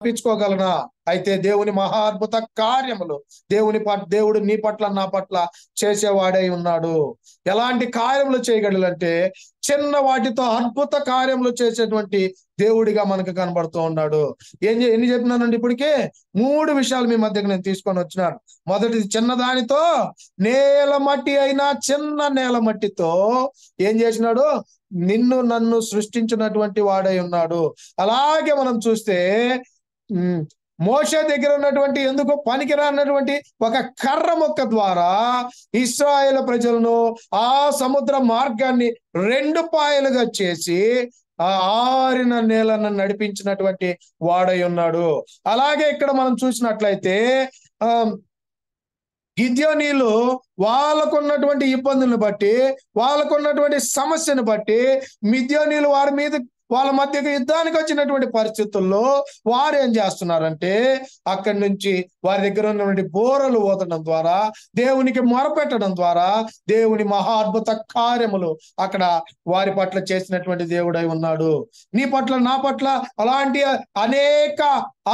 తప్పించుకోగలనా? అయితే దేవుని మహా అద్భుత కార్యములు దేవుడు నీ పట్ల నా పట్ల చేసేవాడై ఉన్నాడు. ఎలాంటి కార్యములు చేయగలడంటే చిన్న వాటితో అద్భుత కార్యములు చేసేటువంటి దేవుడిగా మనకు కనబడుతూ ఉన్నాడు. ఎన్ని చెప్పినానండి ఇప్పటికే? 3 విషయాలు మీ మధ్యకు నేను తీసుకొని వచ్చినాను. మొదటిది, చిన్నదానితో, నేల మట్టి అయినా చిన్న నేల మట్టితో ఏం చేసినాడు? నిన్ను నన్ను సృష్టించినటువంటి వాడై ఉన్నాడు. అలాగే మనం చూస్తే మోషే దగ్గర ఉన్నటువంటి ఎందుకు పనికిరానటువంటి ఒక కర్ర మొక్క ద్వారా ఇశ్రాయేలు ప్రజలను ఆ సముద్ర మార్గాన్ని 2 పాయలుగా చేసి ఆ ఆరిన నేలను నడిపించినటువంటి వాడై ఉన్నాడు. అలాగే ఇక్కడ మనం చూసినట్లయితే గిద్యోనీయులు వాళ్ళకున్నటువంటి ఇబ్బందులను బట్టి, వాళ్ళకున్నటువంటి సమస్యను బట్టి మిద్యానీయులు వాళ్ళ మధ్యకు యుద్ధానికి వచ్చినటువంటి పరిస్థితుల్లో వారు ఏం చేస్తున్నారంటే అక్కడి నుంచి వారి దగ్గర ఉన్నటువంటి బోరలు ఊదడం ద్వారా, దేవునికి మొరపెట్టడం ద్వారా దేవుని మహా అద్భుత కార్యములు అక్కడ వారి పట్ల చేసినటువంటి దేవుడై ఉన్నాడు. నీ పట్ల నా పట్ల అలాంటి అనేక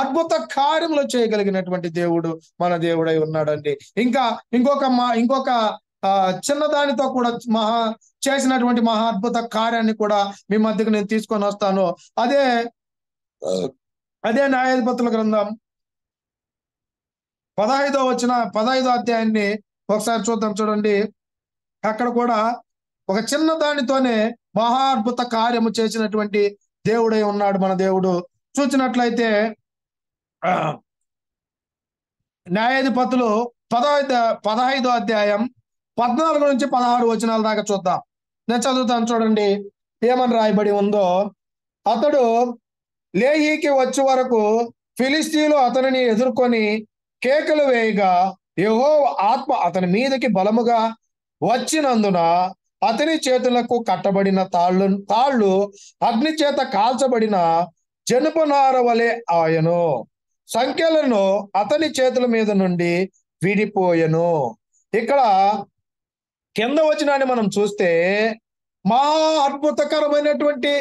అద్భుత కార్యములు చేయగలిగినటువంటి దేవుడు మన దేవుడై ఉన్నాడండి. ఇంకొక చిన్నదానితో కూడా చేసినటువంటి మహా అద్భుత కార్యాన్ని కూడా మీ మధ్యకు నేను తీసుకొని వస్తాను. అదే న్యాయాధిపతుల గ్రంథం 15వ అధ్యాయాన్ని ఒకసారి చూద్దాం. చూడండి, అక్కడ కూడా ఒక చిన్న దానితోనే మహా అద్భుత కార్యము చేసినటువంటి దేవుడై ఉన్నాడు మన దేవుడు. చూసినట్లయితే న్యాయాధిపతులు 15వ అధ్యాయం 14 నుంచి 16 వచనాల దాకా చూద్దాం. నేను చదువుతాను, చూడండి ఏమని రాయబడి ఉందో. అతడు లేహీకి వచ్చే వరకు ఫిలిష్తీయులు అతనిని ఎదుర్కొని కేకలు వేయగా యెహోవా ఆత్మ అతని మీదకి బలముగా వచ్చినందున అతని చేతులకు కట్టబడిన తాళ్ళు అగ్ని చేత కాల్చబడిన జనపనార వలె ఆయను. సంఖ్యలను అతని చేతుల మీద నుండి విడిపోయెను. ఇక్కడ కింద వచనాన్ని మనం చూస్తే మహా అద్భుతకరమైనటువంటి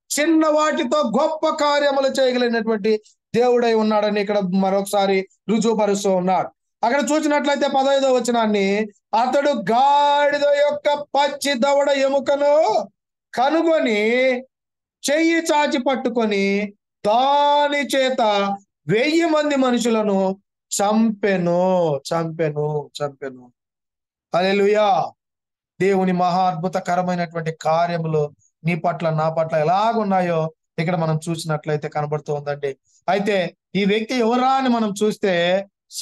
చిన్న వాటితో గొప్ప కార్యములు చేయగలిగినటువంటి దేవుడై ఉన్నాడని ఇక్కడ మరొకసారి రుజువుపరుస్తూ ఉన్నాడు. అక్కడ చూసినట్లయితే 15వ వచనాన్ని, అతడు గాడిద యొక్క పచ్చి దవడ ఎముకను కనుగొని చెయ్యి చాచి పట్టుకొని దాని చేత 1000 మంది మనుషులను చంపెను. హల్లెలూయా. దేవుని మహా అద్భుతకరమైనటువంటి కార్యములు నీ పట్ల నా పట్ల ఎలాగున్నాయో ఇక్కడ మనం చూసినట్లయితే కనబడుతూ ఉందండి. అయితే ఈ వ్యక్తి ఎవరా అని మనం చూస్తే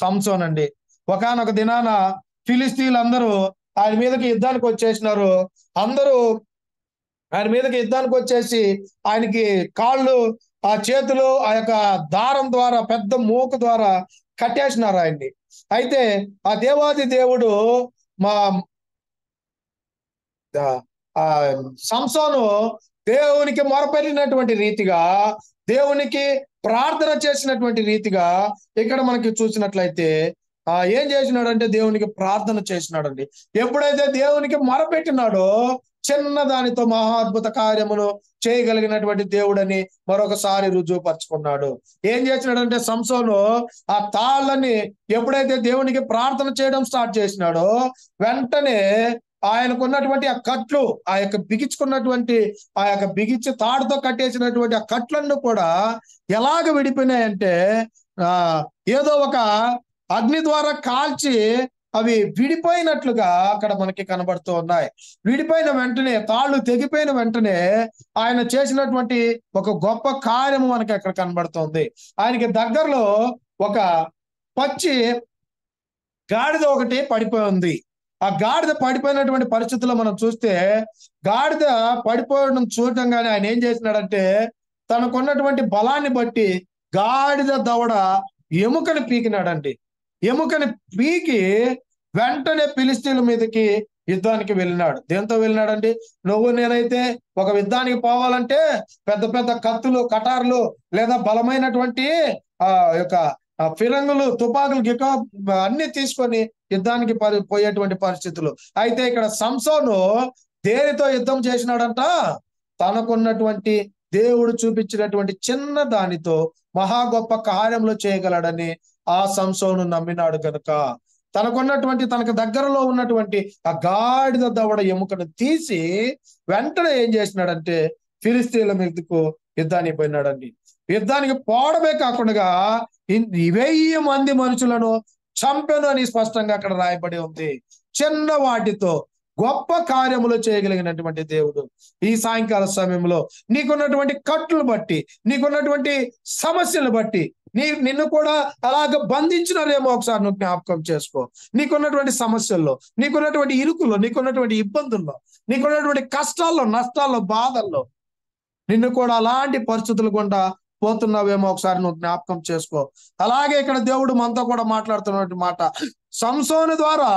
సంసోన్ అండి. ఒకానొక దినాన ఫిలిష్తీయులందరూ ఆయన మీదకి యుద్ధానికి వచ్చేసినారు. అందరూ ఆయన మీదకి యుద్ధానికి వచ్చేసి ఆయనకి కాళ్ళు, ఆ చేతులు ఆ యొక్క దారం ద్వారా, పెద్ద మూకు ద్వారా కట్టేసినారు ఆయన్ని. అయితే ఆ దేవాది దేవుడు సంసోను దేవునికి మొరపెట్టినటువంటి రీతిగా, దేవునికి ప్రార్థన చేసినటువంటి రీతిగా ఇక్కడ మనకి చూసినట్లయితే ఏం చేసినాడంటే దేవునికి ప్రార్థన చేసినాడండి. ఎప్పుడైతే దేవునికి మొరపెట్టినాడో చిన్నదానితో మహా అద్భుత కార్యమును చేయగలిగినటువంటి దేవుడని మరొకసారి రుజువుపరుచుకున్నాడు. ఏం చేసినాడంటే సంసోను ఆ తాళ్ళని ఎప్పుడైతే దేవునికి ప్రార్థన చేయడం స్టార్ట్ చేసినాడో వెంటనే ఆయనకున్నటువంటి ఆ కట్లు, ఆ యొక్క బిగించి తాడుతో కట్టేసినటువంటి ఆ కట్లన్నీ కూడా ఎలాగ విడిపోయినాయంటే ఏదో ఒక అగ్ని ద్వారా కాల్చి అవి విడిపోయినట్లుగా అక్కడ మనకి కనబడుతూ ఉన్నాయి. విడిపోయిన వెంటనే, తాళ్ళు తెగిపోయిన వెంటనే ఆయన చేసినటువంటి ఒక గొప్ప కార్యము మనకి అక్కడ కనబడుతుంది. ఆయనకి దగ్గరలో ఒక పచ్చి గాడిద ఒకటి పడిపోయి ఉంది. ఆ గాడిద పడిపోయినటువంటి పరిస్థితుల్లో మనం చూస్తే, గాడిద పడిపోవడం చూడటంగానే ఆయన ఏం చేసినాడంటే తనకున్నటువంటి బలాన్ని బట్టి గాడిద దవడ ఎముకని పీకినాడండి. ఎముకని పీకి వెంటనే ఫిలిష్తీయుల మీదకి యుద్ధానికి వెళ్ళినాడు. దేంతో వెళ్ళినాడండి? నేనైతే ఒక యుద్ధానికి పోవాలంటే పెద్ద పెద్ద కత్తులు, కటార్లు లేదా బలమైనటువంటి యొక్క ఫిరంగులు, తుపాకులు అన్ని తీసుకొని యుద్ధానికి పోయేటువంటి పరిస్థితులు. అయితే ఇక్కడ సంసోను దేనితో యుద్ధం చేసినాడంట? తనకున్నటువంటి దేవుడు చూపించినటువంటి చిన్న దానితో మహా గొప్ప కార్యములు చేయగలడని ఆ సంసోను నమ్మినాడు కనుక తనకు దగ్గరలో ఉన్నటువంటి ఆ గాడిద దవడ ఎముకను తీసి వెంటనే ఏం చేసినాడంటే ఫిలిస్తీన్ల మీదకు యుద్ధానికి పోయినాడండి. యుద్ధానికి పోవడమే కాకుండా 1000 మంది మనుషులను చంపెను అని స్పష్టంగా అక్కడ రాయబడి ఉంది. చిన్న వాటితో గొప్ప కార్యములు చేయగలిగినటువంటి దేవుడు ఈ సాయంకాల సమయంలో నీకున్నటువంటి కట్లు బట్టి, నీకున్నటువంటి సమస్యలు బట్టి, నిన్ను కూడా అలాగ బంధించినారేమో ఒకసారి నువ్వు జ్ఞాపకం చేసుకో. నీకున్నటువంటి సమస్యల్లో, నీకున్నటువంటి ఇరుకుల్లో, నీకున్నటువంటి ఇబ్బందుల్లో, నీకున్నటువంటి కష్టాల్లో, నష్టాల్లో, బాధల్లో నిన్ను కూడా అలాంటి పరిస్థితులు గుండా పోతున్నావేమో ఒకసారి నువ్వు జ్ఞాపకం చేసుకో. అలాగే ఇక్కడ దేవుడు మనతో కూడా మాట్లాడుతున్నటువంటి మాట, సంసోను ద్వారా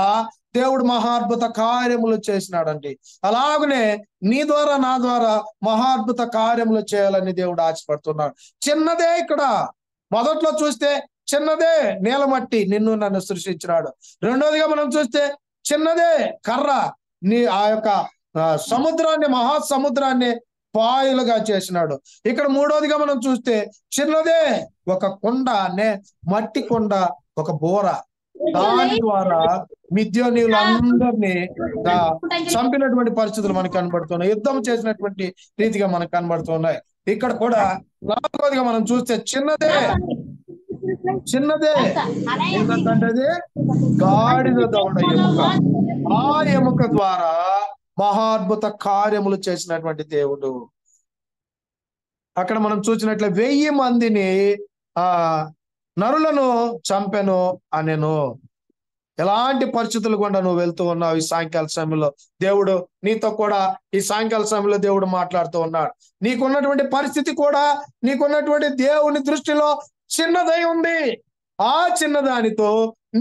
దేవుడు మహాద్భుత కార్యములు చేసినాడండి. అలాగనే నీ ద్వారా నా ద్వారా మహాద్భుత కార్యములు చేయాలని దేవుడు ఆశపడుతున్నాడు. చిన్నదే ఇక్కడ మొదట్లో చూస్తే చిన్నదే నీలమట్టి నిన్ను నన్ను సృష్టించినాడు. రెండోదిగా మనం చూస్తే చిన్నదే కర్ర ఆ యొక్క సముద్రాన్ని, మహాసముద్రాన్ని పాయలుగా చేసినాడు. ఇక్కడ మూడోదిగా మనం చూస్తే చిన్నదే ఒక కొండ, మట్టి కొండ, ఒక బోర, దాని ద్వారా మిద్యానీయులందరినీ చంపినటువంటి పరిస్థితులు మనకు కనబడుతున్నాయి. యుద్ధం చేసినటువంటి రీతిగా మనకు కనబడుతున్నాయి. ఇక్కడ కూడా నాలుగోదిగా మనం చూస్తే చిన్నదే ఏంటంటే గాడిద దవడ ఎముక. ఆ ఎముక ద్వారా మహాద్భుత కార్యములు చేసినటువంటి దేవుడు. అక్కడ మనం చూసినట్లే 1000 మందిని నరులను చంపెను అనెను. ఎలాంటి పరిస్థితులు గుండా నువ్వు వెళ్తూ ఉన్నావు ఈ సాయంకాల సమయంలో దేవుడు నీతో కూడా ఈ సాయంకాల సమయంలో దేవుడు మాట్లాడుతూ ఉన్నాడు. నీకున్నటువంటి పరిస్థితి కూడా నీకున్నటువంటి దేవుని దృష్టిలో చిన్నదై ఉంది. ఆ చిన్నదానితో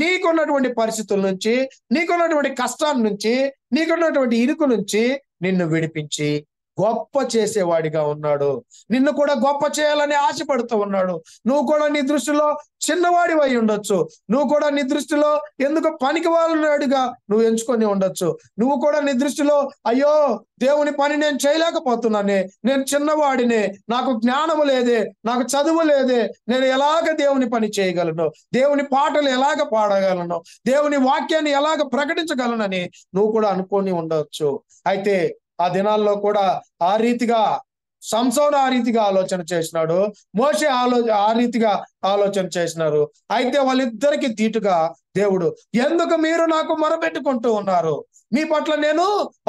నీకున్నటువంటి పరిస్థితుల నుంచి, నీకున్నటువంటి కష్టాల నుంచి, నీకున్నటువంటి ఇరుకు నుంచి నిన్ను విడిపించి గొప్ప చేసేవాడిగా ఉన్నాడు. నిన్ను కూడా గొప్ప చేయాలని ఆశపడుతూ ఉన్నాడు. నువ్వు కూడా నీ దృష్టిలో చిన్నవాడి అయి ఉండొచ్చు. నువ్వు కూడా నీ దృష్టిలో ఎందుకు పనికి వాళ్ళనాడుగా నువ్వు ఎంచుకొని ఉండొచ్చు. నువ్వు కూడా నీ దృష్టిలో అయ్యో దేవుని పని నేను చేయలేకపోతున్నానే, నేను చిన్నవాడినే, నాకు జ్ఞానము లేదే, నాకు చదువు లేదే, నేను ఎలాగ దేవుని పని చేయగలను, దేవుని పాటలు ఎలాగ పాడగలను, దేవుని వాక్యాన్ని ఎలాగ ప్రకటించగలనని నువ్వు కూడా అనుకొని ఉండవచ్చు. అయితే ఆ దినాల్లో కూడా ఆ రీతిగా సంసోను ఆ రీతిగా ఆలోచన చేసినాడు, మోషే ఆ రీతిగా ఆలోచన చేసినారు. అయితే వాళ్ళిద్దరికి దీటుగా దేవుడు, ఎందుకు మీరు నాకు మొరపెట్టుకుంటూ ఉన్నారు? మీ పట్ల నేను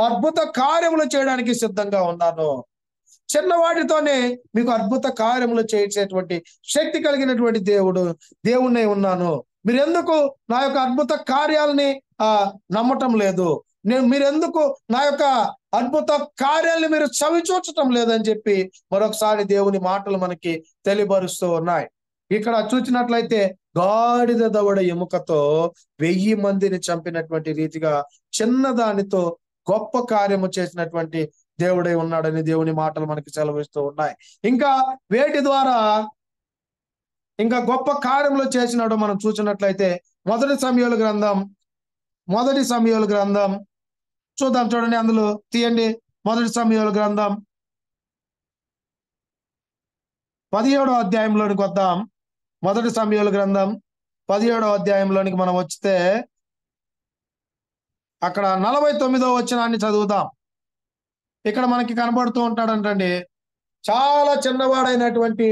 అద్భుత కార్యములు చేయడానికి సిద్ధంగా ఉన్నాను. చిన్నవాటితోనే మీకు అద్భుత కార్యములు చేసేటువంటి శక్తి కలిగినటువంటి దేవుణ్ణి ఉన్నాను. మీరెందుకు నా యొక్క అద్భుత కార్యాలని నమ్మటం లేదు? మీరెందుకు నా యొక్క అద్భుత కార్యాలను మీరు చవిచూచటం లేదని చెప్పి మరొకసారి దేవుని మాటలు మనకి తెలియపరుస్తూ ఉన్నాయి. ఇక్కడ చూసినట్లయితే గాడిద దవడ ఎముకతో 1000 మందిని చంపినటువంటి రీతిగా చిన్నదానితో గొప్ప కార్యము చేసినటువంటి దేవుడై ఉన్నాడని దేవుని మాటలు మనకి సెలవిస్తూ ఉన్నాయి. ఇంకా వేటి ద్వారా ఇంకా గొప్ప కార్యములు చేసినాడో మనం చూసినట్లయితే మొదటి సమూయేలు గ్రంథం చూద్దాం. చూడండి, అందులో తీయండి. మొదటి సమూయేలు గ్రంథం 17వ అధ్యాయంలోనికి వద్దాం. మొదటి సమూయేలు గ్రంథం 17వ అధ్యాయంలోనికి మనం వచ్చితే అక్కడ 49వ వచనాన్ని చదువుదాం. ఇక్కడ మనకి కనబడుతూ ఉంటాడంటండి, చాలా చిన్నవాడైనటువంటి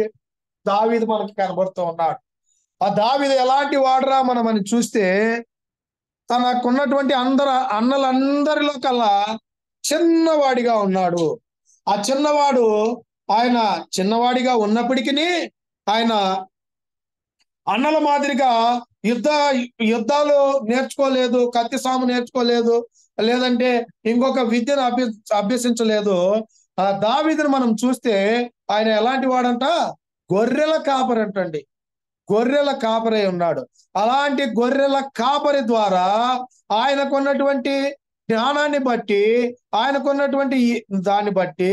దావీదు మనకి కనబడుతూ ఉన్నాడు. ఆ దావీదు ఎలాంటి వాడరా మనమని చూస్తే తనకున్నటువంటి అన్నలందరిలో కల్లా చిన్నవాడిగా ఉన్నాడు. ఆ ఆయన చిన్నవాడిగా ఉన్నప్పటికీ ఆయన అన్నల మాదిరిగా యుద్ధాలు నేర్చుకోలేదు, కత్తి సాము నేర్చుకోలేదు, లేదంటే ఇంకొక విద్యను అభ్యసించలేదు. ఆ దావీదును మనం చూస్తే ఆయన ఎలాంటి వాడంట? గొర్రెల కాపరి అంటండి. గొర్రెల కాపరి ఉన్నాడు. అలాంటి గొర్రెల కాపరి ద్వారా ఆయనకున్నటువంటి జ్ఞానాన్ని బట్టి, ఆయనకున్నటువంటి దాన్ని బట్టి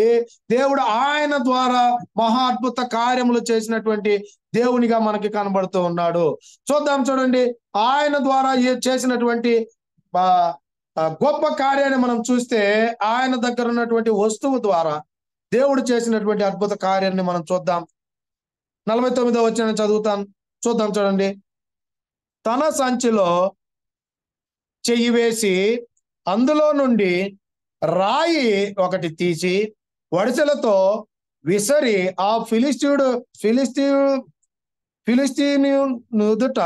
దేవుడు ఆయన ద్వారా మహా అద్భుత కార్యములు చేసినటువంటి దేవునిగా మనకి కనబడుతూ ఉన్నాడు. చూడండి, ఆయన ద్వారా చేసినటువంటి గొప్ప కార్యాన్ని మనం చూస్తే ఆయన దగ్గర ఉన్నటువంటి వస్తువు ద్వారా, దేవుడు చేసినటువంటి అద్భుత కార్యాన్ని మనం చూద్దాం. 49వ వచనం చదువుతాం, చూద్దాం. చూడండి. తన సంచిలో చెయ్యి వేసి అందులో నుండి రాయి ఒకటి తీసి వడిసెలతో విసరి ఆ ఫిలిస్తీని నుదుట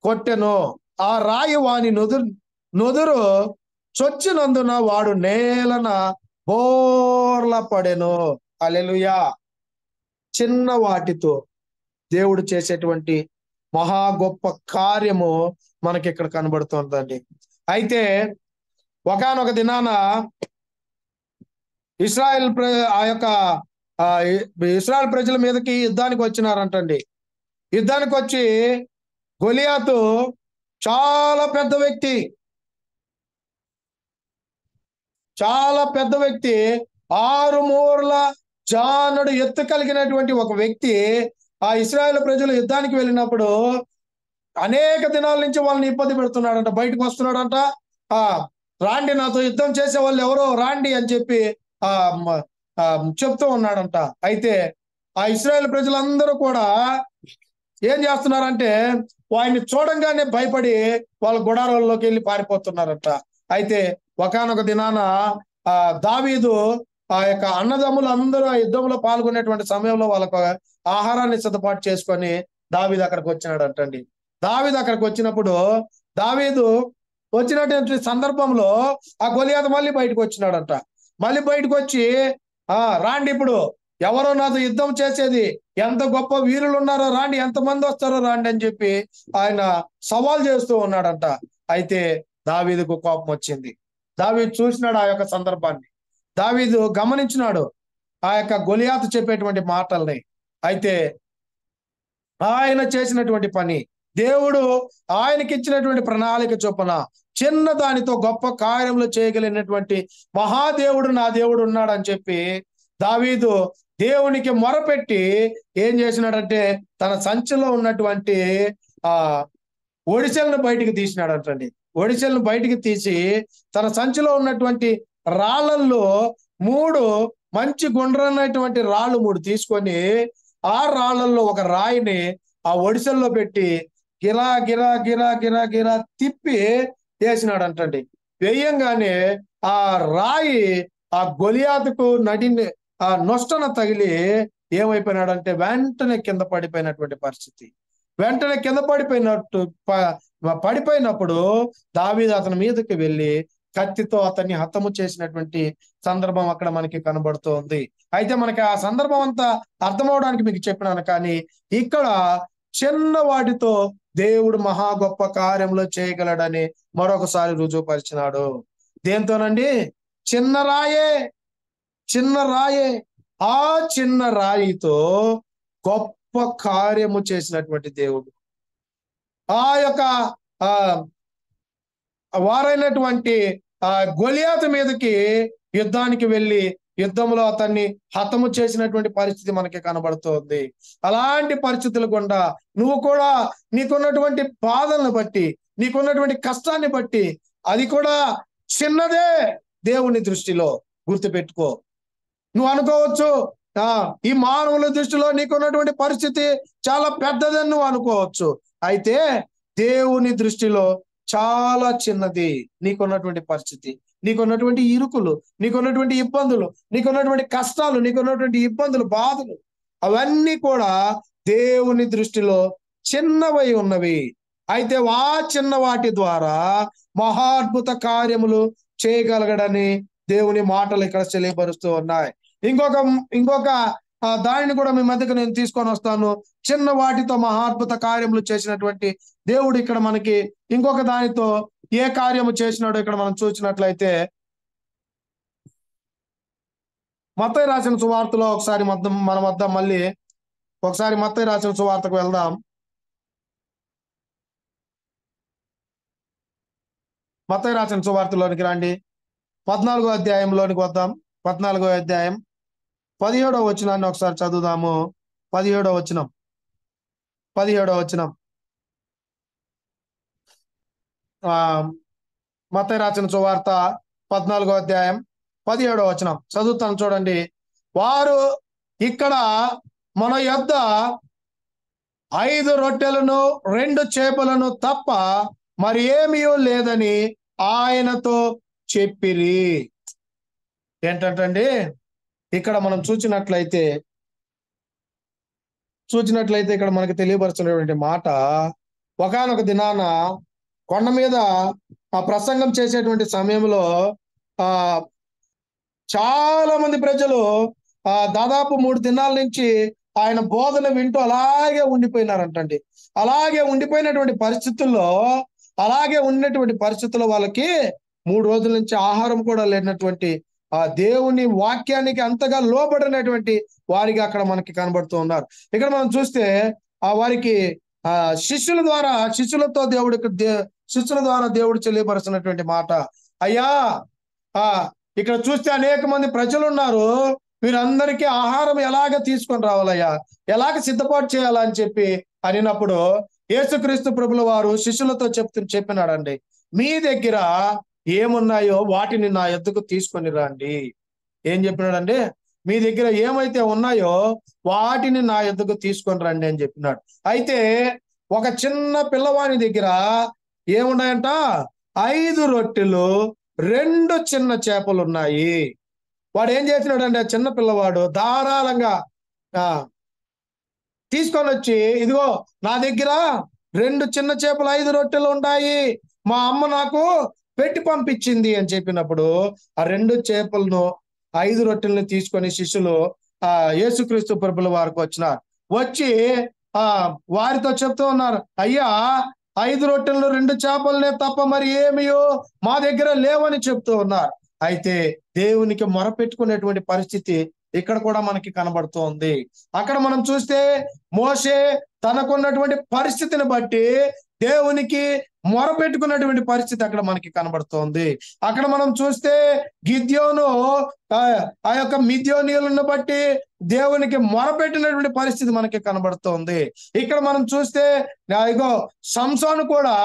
కొట్టెను. ఆ రాయి వాని నుదురు చొచ్చినందున వాడు నేలన బోర్ల పడెను. హల్లెలూయా. చిన్న వాటితో దేవుడు చేసేటువంటి మహా గొప్ప కార్యము మనకి ఇక్కడ కనబడుతుందండి. అయితే ఒకానొక దినాన ఇస్రాయల్ ప్రజల మీదకి యుద్ధానికి వచ్చినారంటండి. యుద్ధానికి వచ్చి గొలియాతు చాలా పెద్ద వ్యక్తి, చాలా పెద్ద వ్యక్తి, 6 మూరల జానుడు ఎత్తు కలిగినటువంటి ఒక వ్యక్తి ఆ ఇశ్రాయేలు ప్రజలు యుద్ధానికి వెళ్ళినప్పుడు అనేక దినాల నుంచి వాళ్ళని ఇబ్బంది పెడుతున్నాడంట. బయటకు వస్తున్నాడంట. ఆ రాండి, నాతో యుద్ధం చేసే వాళ్ళు ఎవరో రాండి అని చెప్పి ఆ చెప్తూ ఉన్నాడంట. అయితే ఆ ఇశ్రాయేలు ప్రజలందరూ కూడా ఏం చేస్తున్నారంటే వాడిని చూడంగానే భయపడి వాళ్ళ గుడారాల్లోకి వెళ్ళి పారిపోతున్నారంట. అయితే ఒకానొక దినాన దావీదు ఆ యొక్క అన్నదమ్ములు అందరూ ఆ యుద్ధంలో పాల్గొనేటువంటి సమయంలో వాళ్ళకు ఆహారాన్ని సిద్ధపాటు చేసుకొని దావీదు అక్కడికి వచ్చినాడంటండి. దావీదు అక్కడికి వచ్చినప్పుడు దావీదు వచ్చినటువంటి సందర్భంలో ఆ గొలియాతు మళ్ళీ బయటకు వచ్చినాడంట. మళ్ళీ బయటకు వచ్చి రాండి, ఇప్పుడు ఎవరో నాతో యుద్ధం చేసేది, ఎంత గొప్ప వీరులు ఉన్నారో రాండి, ఎంతమంది వస్తారో రాండి అని చెప్పి ఆయన సవాల్ చేస్తూ ఉన్నాడంట. అయితే దావీదుకు కోపం వచ్చింది. దావీదు చూసినాడు ఆ యొక్క సందర్భాన్ని. దావీదు గమనించినాడు ఆ యొక్క గొలియాతు చెప్పేటువంటి మాటల్ని. అయితే ఆయన చేసినటువంటి పని, దేవుడు ఆయనకి ఇచ్చినటువంటి ప్రణాళిక చొప్పున చిన్న దానితో గొప్ప కార్యములు చేయగలిగినటువంటి మహాదేవుడు నా దేవుడు ఉన్నాడని చెప్పి దావీదు దేవునికి మొరపెట్టి ఏం చేసినాడంటే తన సంచిలో ఉన్నటువంటి ఒడిసెలను బయటికి తీసినాడంటండి. ఒడిసెలను బయటికి తీసి తన సంచిలో ఉన్నటువంటి రాళ్ళల్లో 3 మంచి గుండ్రమైనటువంటి రాళ్ళు 3 తీసుకొని ఆ రాళ్ళల్లో ఒక రాయిని ఆ ఒడిసెల్లో పెట్టి గిరా గిరా గిరా గిరా గిరా తిప్పి వేసినాడంటండి. వేయంగానే ఆ రాయి ఆ గొలియాతుకు నొష్టన తగిలి ఏమైపోయినాడంటే వెంటనే కింద పడిపోయినటువంటి పరిస్థితి. వెంటనే కింద పడిపోయినప్పుడు దావీదు అతని మీదకి వెళ్ళి కత్తితో అతన్ని హతము చేసినటువంటి సందర్భం అక్కడ మనకి కనబడుతోంది. అయితే మనకి ఆ సందర్భం అంతా అర్థమవడానికి మీకు చెప్పినాను, కానీ ఇక్కడ చిన్న వాటితో దేవుడు మహా గొప్ప కార్యంలో చేయగలడని మరొకసారి రుజువుపరిచినాడు. దేంతోనండి? చిన్న రాయే. ఆ చిన్న రాయితో గొప్ప కార్యము చేసినటువంటి దేవుడు. ఆ యొక్క వారైనటువంటి గొలియాతు మీదకి యుద్ధానికి వెళ్ళి యుద్ధంలో అతన్ని హతము చేసినటువంటి పరిస్థితి మనకి కనబడుతోంది. అలాంటి పరిస్థితులు గుండా నువ్వు కూడా నీకున్నటువంటి బాధలను బట్టి, నీకున్నటువంటి కష్టాన్ని బట్టి, అది కూడా చిన్నదే దేవుని దృష్టిలో. గుర్తుపెట్టుకో. నువ్వు అనుకోవచ్చు ఈ మానవుల దృష్టిలో నీకున్నటువంటి పరిస్థితి చాలా పెద్దదని నువ్వు అనుకోవచ్చు. అయితే దేవుని దృష్టిలో చాలా చిన్నది నీకున్నటువంటి పరిస్థితి, నీకున్నటువంటి ఇరుకులు, నీకున్నటువంటి ఇబ్బందులు, నీకున్నటువంటి కష్టాలు, నీకున్నటువంటి ఇబ్బందులు, బాధలు, అవన్నీ కూడా దేవుని దృష్టిలో చిన్నవై ఉన్నవి. అయితే ఆ చిన్న వాటి ద్వారా మహాద్భుత కార్యములు చేయగలగడని దేవుని మాటలు ఇక్కడ తెలియపరుస్తూ ఉన్నాయి. ఇంకొక దానిని కూడా మీ మధ్యకు నేను తీసుకొని వస్తాను. చిన్న వాటితో మహాద్భుత కార్యములు చేసినటువంటి దేవుడు ఇక్కడ మనకి ఇంకొక దానితో ఏ కార్యము చేసినాడో ఇక్కడ మనం చూసినట్లయితే మత్తయి రాసిన సువార్తలో ఒకసారి మన వద్ద మళ్ళీ ఒకసారి మత్తయి రాసిన సువార్తకు వెళ్దాం. మత్తయి రాసిన సువార్తలోనికి రండి. 14వ అధ్యాయంలోనికి వద్దాం. 14వ అధ్యాయం 17వ వచనాన్ని ఒకసారి చదువుదాము. 17వ వచనం మత్తయి రాసిన సువార్త 14వ అధ్యాయం 17వ వచనం చదువుతాను చూడండి. వారు ఇక్కడ మన యొద్ద 5 రొట్టెలను 2 చేపలను తప్ప మరి ఏమీ లేదని ఆయనతో చెప్పిరి. ఏంటంటండి, ఇక్కడ మనం చూచినట్లయితే ఇక్కడ మనకి తెలియపరుస్తున్నటువంటి మాట, ఒకానొక దినాన కొండ మీద ఆ ప్రసంగం చేసేటువంటి సమయంలో ఆ చాలా మంది ప్రజలు దాదాపు 3 దినాల నుంచి ఆయన బోధన వింటూ అలాగే ఉండిపోయినారంటండి. అలాగే ఉండిపోయినటువంటి పరిస్థితుల్లో వాళ్ళకి 3 రోజుల నుంచి ఆహారం కూడా లేనటువంటి ఆ దేవుని వాక్యానికి అంతగా లోబడినటువంటి వారికి అక్కడ మనకి కనబడుతూ ఉన్నారు. ఇక్కడ మనం చూస్తే వారికి శిష్యుల ద్వారా దేవుడు తెలియపరుస్తున్నటువంటి మాట, అయ్యా ఇక్కడ చూస్తే అనేక మంది ప్రజలు ఉన్నారు, వీరందరికీ ఆహారం ఎలాగ తీసుకొని రావాలయ్యా, ఎలాగ సిద్ధపాటు చేయాలని చెప్పి అనినప్పుడు యేసుక్రీస్తు ప్రభుల వారు శిష్యులతో చెప్పినాడండి, మీ దగ్గర ఏమున్నాయో వాటిని నా యొద్దకు తీసుకొని రండి. ఏం చెప్పినాడండి? మీ దగ్గర ఏమైతే ఉన్నాయో వాటిని నా యొద్దకు తీసుకొని రండి అని చెప్పినాడు. అయితే ఒక చిన్న పిల్లవాని దగ్గర ఏమున్నాయంట? 5 రొట్టెలు 2 చిన్న చేపలు ఉన్నాయి. వాడు ఏం చేసినాడంటే, ఆ చిన్న పిల్లవాడు ధారాళంగా తీసుకొని వచ్చి, ఇదిగో నా దగ్గర 2 చిన్న చేపలు 5 రొట్టెలు ఉన్నాయి, మా అమ్మ నాకు పెట్టి పంపించింది అని చెప్పినప్పుడు ఆ 2 చేపలను 5 రొట్టెలను తీసుకొని శిష్యులు యేసుక్రీస్తు ప్రభుల వారికి వచ్చినారు. వచ్చి వారితో చెప్తూ ఉన్నారు, అయ్యా 5 రొట్టెలను 2 చేపలనే తప్ప మరి ఏమియో మా దగ్గర లేవని చెప్తూ ఉన్నారు. అయితే దేవునికి మొరపెట్టుకునేటువంటి పరిస్థితి ఇక్కడ కూడా మనకి కనబడుతోంది. అక్కడ మనం చూస్తే మోషే తనకున్నటువంటి పరిస్థితిని బట్టి దేవునికి మొరపెట్టుకున్నటువంటి పరిస్థితి అక్కడ మనకి కనబడుతోంది. అక్కడ మనం చూస్తే గిద్యోను ఆ యొక్క మిద్యోనీయులను బట్టి దేవునికి మొరపెట్టినటువంటి పరిస్థితి మనకి కనబడుతోంది. ఇక్కడ మనం చూస్తే ఇగో సంసోను కూడా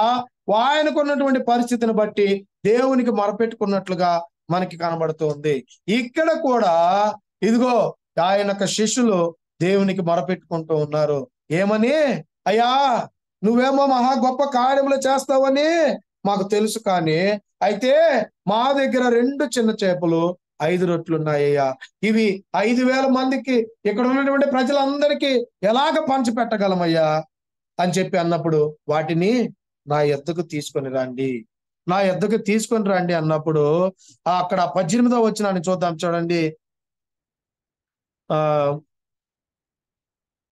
ఆయనకున్నటువంటి పరిస్థితిని బట్టి దేవునికి మొరపెట్టుకున్నట్లుగా మనకి కనబడుతోంది. ఇక్కడ కూడా ఇదిగో ఆయన యొక్క శిష్యులు దేవునికి మొరపెట్టుకుంటూ ఉన్నారు. ఏమని? అయ్యా నువ్వేమో మహా గొప్ప కార్యములు చేస్తావని మాకు తెలుసు, కానీ అయితే మా దగ్గర 2 చిన్న చేపలు 5 రొట్టెలు ఉన్నాయ్యా, ఇవి 5,000 మందికి ఇక్కడ ఉన్నటువంటి ప్రజలందరికీ ఎలాగ పంచి పెట్టగలమయ్యా అని చెప్పి అన్నప్పుడు, వాటిని నా యొద్దకు తీసుకొని రండి అన్నప్పుడు అక్కడ 18వ వచనాన్ని చూద్దాం చూడండి.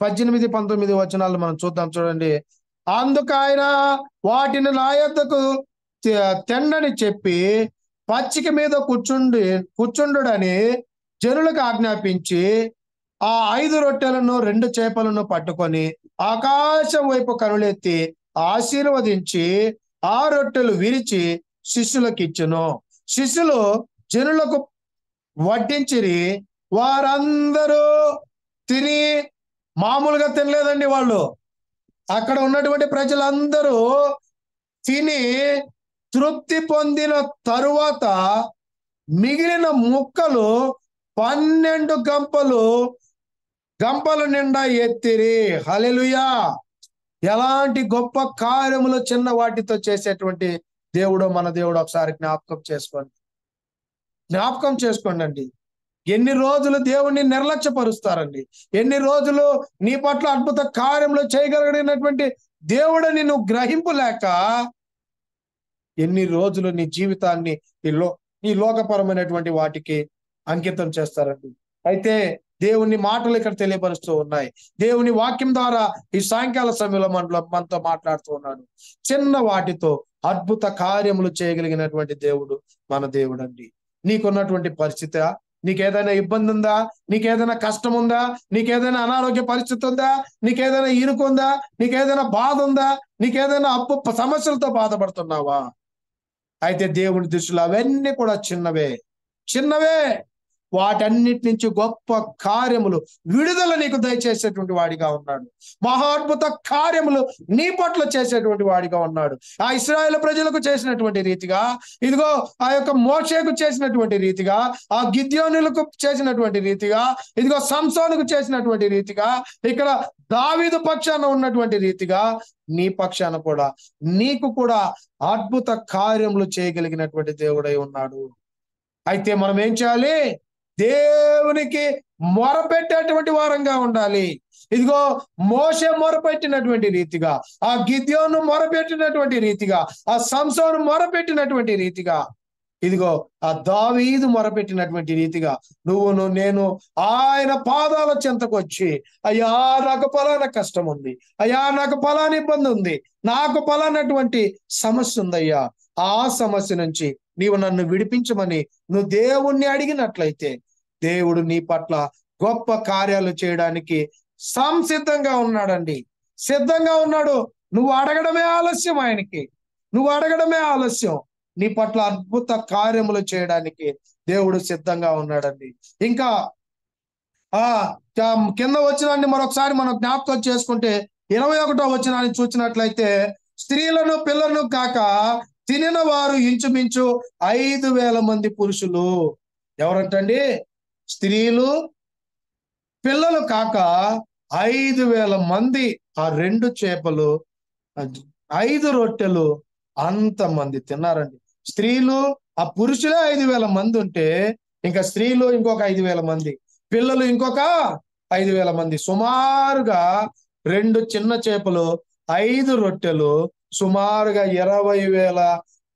18, 19 వచనాలు మనం చూద్దాం చూడండి. అందుకు ఆయన వాటిని నా యొద్దకు తెండని చెప్పి పచ్చిక మీద కూర్చుండుడని జనులకు ఆజ్ఞాపించి ఆ 5 రొట్టెలను 2 చేపలను పట్టుకొని ఆకాశం వైపు కనులెత్తి ఆశీర్వదించి ఆ రొట్టెలు విరిచి శిష్యులకు ఇచ్చెను. శిష్యులు జనులకు వడ్డించిరి. వారందరూ తిని, మామూలుగా తినలేదండి, వాళ్ళు అక్కడ ఉన్నటువంటి ప్రజలందరూ తిని తృప్తి పొందిన తరువాత మిగిలిన ముక్కలు 12 గంపల నిండా ఎత్తిరి. హల్లెలూయా! ఎలాంటి గొప్ప కార్యములు చిన్న వాటితో చేసేటువంటి దేవుడు మన దేవుడు. ఒకసారి జ్ఞాపకం చేసుకోండి. ఎన్ని రోజులు దేవుణ్ణి నిర్లక్ష్యపరుస్తారండి? ఎన్ని రోజులు నీ పట్ల అద్భుత కార్యములు చేయగలిగినటువంటి దేవుడిని నువ్వు గ్రహింపులేక ఎన్ని రోజులు నీ జీవితాన్ని ఈ లోకపరమైనటువంటి వాటికి అంకితం చేస్తారండి. అయితే దేవుని మాటలు ఇక్కడ తెలియపరుస్తూ ఉన్నాయి. దేవుని వాక్యం ద్వారా ఈ సాయంకాల సమయంలో మనతో మాట్లాడుతూ ఉన్నాడు. చిన్న వాటితో అద్భుత కార్యములు చేయగలిగినటువంటి దేవుడు మన దేవుడు అండి. నీకున్నటువంటి పరిస్థితి, నీకేదైనా ఇబ్బంది ఉందా? నీకేదైనా కష్టం ఉందా? నీకేదైనా అనారోగ్య పరిస్థితి ఉందా? నీకేదైనా ఇరుకుందా? నీకేదైనా బాధ ఉందా? నీకేదైనా అప్పు సమస్యలతో బాధపడుతున్నావా? అయితే దేవుని దృష్టిలో అవన్నీ కూడా చిన్నవే. వాటన్నిటి నుంచి గొప్ప కార్యములు, విడుదల నీకు దయచేసేటువంటి వాడిగా ఉన్నాడు. మహాద్భుత కార్యములు నీ పట్ల చేసేటువంటి వాడిగా ఉన్నాడు. ఆ ఇశ్రాయేలు ప్రజలకు చేసినటువంటి రీతిగా, ఇదిగో ఆ యొక్క మోషేకు చేసినటువంటి రీతిగా, ఆ గిద్యోనులకు చేసినటువంటి రీతిగా, ఇదిగో సంసోనుకు చేసినటువంటి రీతిగా, ఇక్కడ దావీదు పక్షాన ఉన్నటువంటి రీతిగా నీ పక్షాన కూడా, నీకు కూడా అద్భుత కార్యములు చేయగలిగినటువంటి దేవుడై ఉన్నాడు. అయితే మనం ఏం చేయాలి? దేవునికి మొరపెట్టేటువంటి వారంగా ఉండాలి. ఇదిగో మోషే మొరపెట్టినటువంటి రీతిగా, ఆ గిద్యోను మొరపెట్టినటువంటి రీతిగా, ఆ సంసోను మొరపెట్టినటువంటి రీతిగా, ఇదిగో ఆ దావీదు మొరపెట్టినటువంటి రీతిగా నేను ఆయన పాదాల చెంతకు వచ్చి, అయ్యా నాకు పలానా కష్టం ఉంది, అయ్యా నాకు పలానా ఇబ్బంది ఉంది, నాకు పలానటువంటి సమస్య ఉందయ్యా, ఆ సమస్య నుంచి నీవు నన్ను విడిపించమని నువ్వు దేవుణ్ణి అడిగినట్లయితే, దేవుడు నీ పట్ల గొప్ప కార్యాలు చేయడానికి సంసిద్ధంగా ఉన్నాడండి. సిద్ధంగా ఉన్నాడు. నువ్వు అడగడమే ఆలస్యం. నువ్వు అడగడమే ఆలస్యం. నీ పట్ల అద్భుత కార్యములు చేయడానికి దేవుడు సిద్ధంగా ఉన్నాడండి. ఇంకా కింద వచనాన్ని మరొకసారి మనం జ్ఞాపకం చేసుకుంటే 21వ వచనాన్ని చూసినట్లయితే, స్త్రీలను పిల్లలను కాక తినిన వారు ఇంచుమించు 5,000 మంది పురుషులు. ఎవరంటండి? స్త్రీలు పిల్లలు కాక 5,000 మంది. ఆ 2 చేపలు 5 రొట్టెలు అంతమంది తిన్నారండి. స్త్రీలు ఆ పురుషులే 5,000 మంది ఉంటే, ఇంకా స్త్రీలు ఇంకొక 5,000 మంది, పిల్లలు ఇంకొక 5,000 మంది. సుమారుగా 2 చిన్న చేపలు 5 రొట్టెలు సుమారుగా 20,000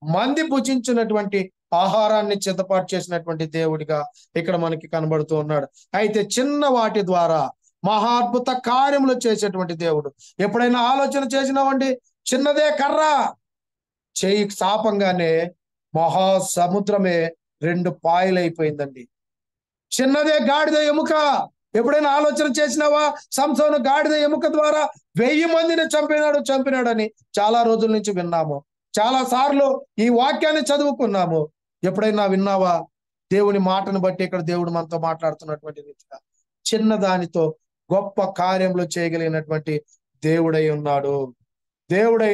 మంది భుజించినటువంటి ఆహారాన్ని సిద్ధపాటు చేసినటువంటి దేవుడిగా ఇక్కడ మనకి కనబడుతూ ఉన్నాడు. అయితే చిన్న వాటి ద్వారా మహాద్భుత కార్యములు చేసేటువంటి దేవుడు. ఎప్పుడైనా ఆలోచన చేసినావండి? చిన్నదే కర్ర చేయి శాపంగానే మహాసముద్రమే 2 పాయలైపోయిందండి. చిన్నదే గాడిద ఎముక. ఎప్పుడైనా ఆలోచన చేసినావా? సంసోను గాడిద ఎముక ద్వారా 1000 మందిని చంపినాడని చాలా రోజుల నుంచి విన్నాము. చాలా సార్లు ఈ వాక్యాన్ని చదువుకున్నాము. ఎప్పుడైనా విన్నావా? దేవుని మాటను బట్టి ఇక్కడ దేవుడు మనతో మాట్లాడుతున్నటువంటి రీతిగా చిన్నదానితో గొప్ప కార్యములు చేయగలిగినటువంటి దేవుడై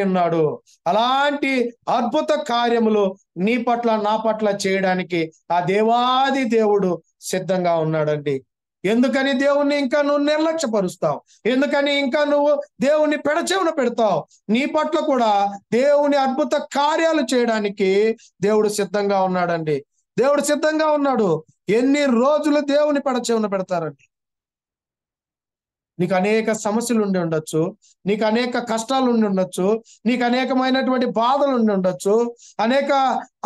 ఉన్నాడు. అలాంటి అద్భుత కార్యములు నీ పట్ల నా పట్ల చేయడానికి ఆ దేవాది దేవుడు సిద్ధంగా ఉన్నాడండి. ఎందుకని దేవుణ్ణి ఇంకా నువ్వు నిర్లక్ష్యపరుస్తావు? ఎందుకని ఇంకా నువ్వు దేవుణ్ణి పెడచెవున పెడతావు? నీ పట్ల కూడా దేవుని అద్భుత కార్యాలు చేయడానికి దేవుడు సిద్ధంగా ఉన్నాడండి. దేవుడు సిద్ధంగా ఉన్నాడు. ఎన్ని రోజులు దేవుని పెడచెవున పెడతారండి? నీకు అనేక సమస్యలు ఉండి ఉండొచ్చు, నీకు అనేక కష్టాలు ఉండి ఉండొచ్చు, నీకు అనేకమైనటువంటి బాధలు ఉండి ఉండొచ్చు, అనేక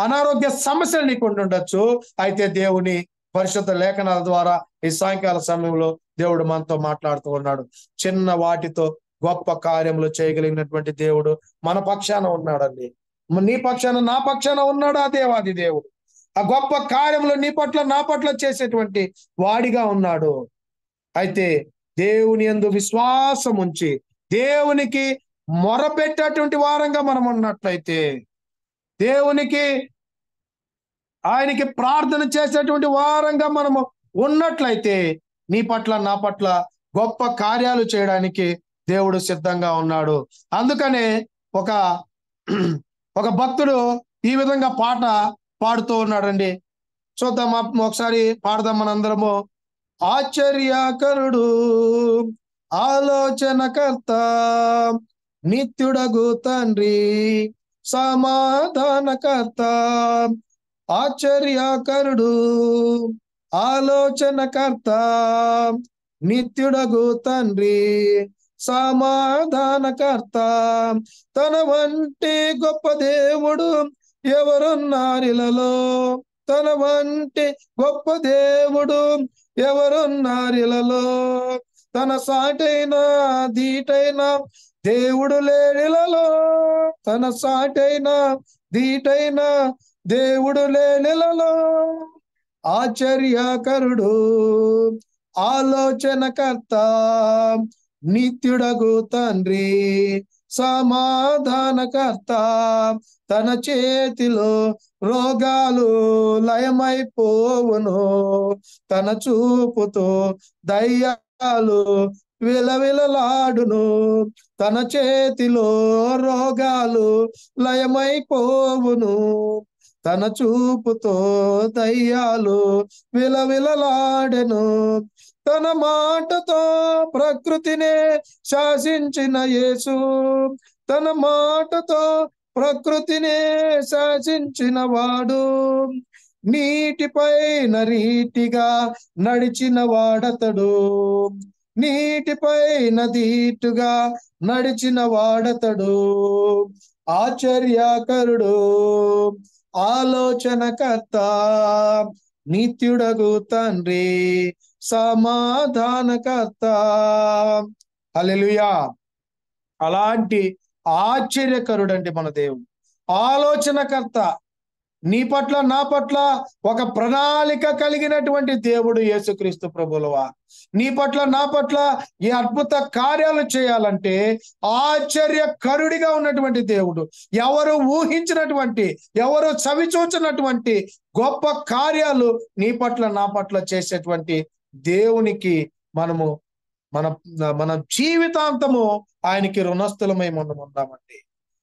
అనారోగ్య సమస్యలు నీకు ఉండి ఉండొచ్చు. అయితే దేవుని పరిశుద్ధ లేఖనాల ద్వారా ఈ సాయంకాల సమయంలో దేవుడు మనతో మాట్లాడుతూ ఉన్నాడు. చిన్న వాటితో గొప్ప కార్యములు చేయగలిగినటువంటి దేవుడు మన పక్షాన ఉన్నాడండి. నీ పక్షాన నా పక్షాన ఉన్నాడు ఆ దేవాది దేవుడు. ఆ గొప్ప కార్యములు నీ పట్ల నా పట్ల చేసేటువంటి వాడిగా ఉన్నాడు. అయితే దేవుని యందు విశ్వాసం ఉంచి దేవునికి మొరపెట్టేటువంటి వారంగా మనం ఉన్నట్లయితే, ఆయనకి ప్రార్థన చేసేటువంటి వారంగా మనము ఉన్నట్లయితే, నీ పట్ల నా పట్ల గొప్ప కార్యాలు చేయడానికి దేవుడు సిద్ధంగా ఉన్నాడు. అందుకనే ఒక భక్తుడు ఈ విధంగా పాట పాడుతూ ఉన్నాడండి. చూద్దాం, ఒకసారి పాడదాం మనందరము. ఆశ్చర్యకరుడు, ఆలోచనకర్త, నిత్యుడగు తండ్రి, సమాధానకర్త. ఆశ్చర్యకరుడు, ఆలోచనకర్త, నిత్యుడగు తండ్రి, సమాధానకర్త. తన వంటి గొప్ప దేవుడు ఎవరున్నారిలలో? తన వంటి గొప్ప దేవుడు ఎవరున్నారిలలో? తన సాటైన దీటైన దేవుడు లేనిలలో. తన సాటైన దీటైన దేవుడు లేనిలలో. ఆశ్చర్యకరుడు, ఆలోచనకర్త, నిత్యుడగు తండ్రి, సమాధానకర్త. తన చేతిలో రోగాలు లయమైపోవును. తన చూపుతో దయ్యాలు విలవిలలాడును. తన చేతిలో రోగాలు లయమైపోవును. తన చూపుతో దయ్యాలు విలవిలలాడెను. తన మాటతో ప్రకృతినే శాసించిన యేసు. తన మాటతో ప్రకృతినే శాసించిన వాడు. నీటిపైన రీతిగా నడిచిన వాడతడు. నీటిపైన ధీటుగా నడిచిన వాడతడు. ఆశ్చర్యకరుడు, ఆలోచనకర్త, నిత్యుడగు తండ్రి, సమాధానకర్త. హల్లెలూయా. అలాంటి ఆశ్చర్యకరుడండి మన దేవుడు. ఆలోచనకర్త, నీ పట్ల నా పట్ల ఒక ప్రణాళిక కలిగినటువంటి దేవుడు యేసుక్రీస్తు ప్రభువులవా. నీ పట్ల నా పట్ల ఈ అద్భుత కార్యాలు చేయాలంటే ఆశ్చర్యకరుడిగా ఉన్నటువంటి దేవుడు, ఎవరు ఊహించినటువంటి, ఎవరు చవిచూచినటువంటి గొప్ప కార్యాలు నీ పట్ల నా పట్ల చేసేటువంటి దేవునికి మనము మన మన జీవితాంతము ఆయనకి రుణస్థులమై మనం ఉన్నామండి.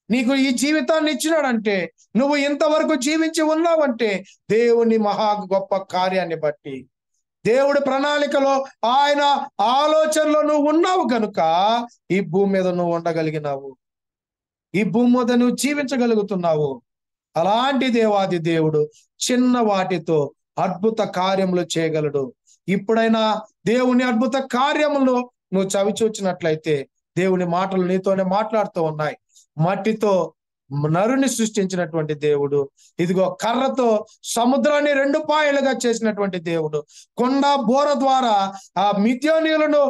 నీకు ఈ జీవితాన్ని ఇచ్చినాడంటే, నువ్వు ఇంతవరకు జీవించి ఉన్నావంటే దేవుని మహా గొప్ప కార్యాన్ని బట్టి, దేవుడి ప్రణాళికలో, ఆయన ఆలోచనలో నువ్వు ఉన్నావు కనుక ఈ భూమి మీద నువ్వు ఉండగలిగినావు. ఈ భూమి మీద నువ్వు జీవించగలుగుతున్నావు. అలాంటి దేవాది దేవుడు చిన్న వాటితో అద్భుత కార్యములు చేయగలడు. ఇప్పుడైనా దేవుని అద్భుత కార్యములు నువ్వు చవిచూచినట్లయితే దేవుని మాటలు నీతోనే మాట్లాడుతూ ఉన్నాయి. మట్టితో నరుని సృష్టించినటువంటి దేవుడు, ఇదిగో కర్రతో సముద్రాన్ని 2 పాయలుగా చేసినటువంటి దేవుడు, కొండ బోర ద్వారా ఆ మిద్యానీయులను,